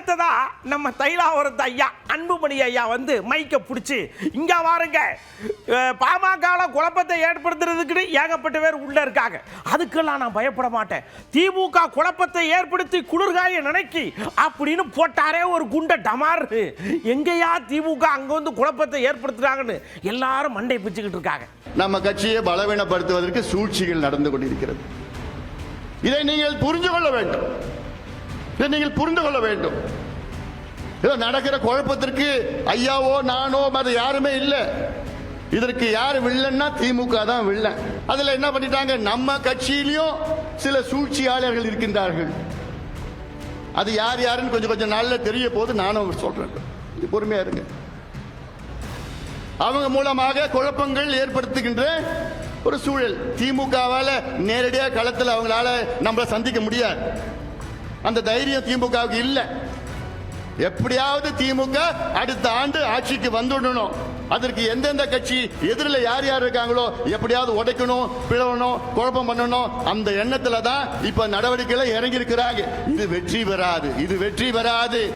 அடுத்ததா நம்ம தைலாவரத்து ஐயா அன்புமணி ஐயா வந்து மைக்க பிடிச்சி இங்க வாருங்க, பாமக குழப்பத்தை ஏற்படுத்துறதுக்கு ஏகப்பட்ட பேர் உள்ள இருக்காங்க, அதுக்கெல்லாம் நான் பயப்பட மாட்டேன், திமுக குழப்பத்தை ஏற்படுத்தி குளிர்காய நினைக்கி அப்படின்னு போட்டாரே ஒரு குண்ட டமார். எங்கேயா திமுக அங்க வந்து குழப்பத்தை ஏற்படுத்துறாங்கன்னு எல்லாரும் மண்டை பிச்சுக்கிட்டு இருக்காங்க. நம்ம கட்சியை பலவீனப்படுத்துவதற்கு சூழ்ச்சிகள் நடந்து கொண்டிருக்கிறது. இதை நீங்கள் புரிந்து கொள்ள வேண்டும். நீங்கள் புரிந்து கொள்ள வேண்டும். நடக்கிற குழப்பத்திற்கு ஐயாவோ நானோ மத யாருமே இல்லை. இதற்கு யார் வில்லன்னா திமுக தான் வில்லன். அதுல என்ன பண்ணிட்டாங்க, நம்ம கட்சியிலையும் சில சூழ்ச்சியாளர்கள் இருக்கின்றார்கள். அது யார் யாருன்னு கொஞ்சம் கொஞ்சம் நாள்ல தெரிய போது நானும் சொல்றேன், பொறுமையா இருங்க. அவங்க மூலமாக குழப்பங்கள் ஏற்படுத்துகின்ற ஒரு சூழல். திமுகவால நேரடியாக களத்தில் அவங்களால நம்மளை சந்திக்க முடியாது. அந்த தைரியம் திமுகவுக்கு இல்லை. எப்படியாவது திமுக அடுத்த ஆண்டு ஆட்சிக்கு வந்துடணும். அதற்கு எந்தெந்த கட்சி எதிரில் யார் யார் இருக்காங்களோ எப்படியாவது உடைக்கணும், பிளவணும், குழப்பம் பண்ணணும், அந்த எண்ணத்துல தான் இப்ப நடவடிக்கைகளை இறங்கி இருக்கிறாங்க. இது வெற்றி பெறாது.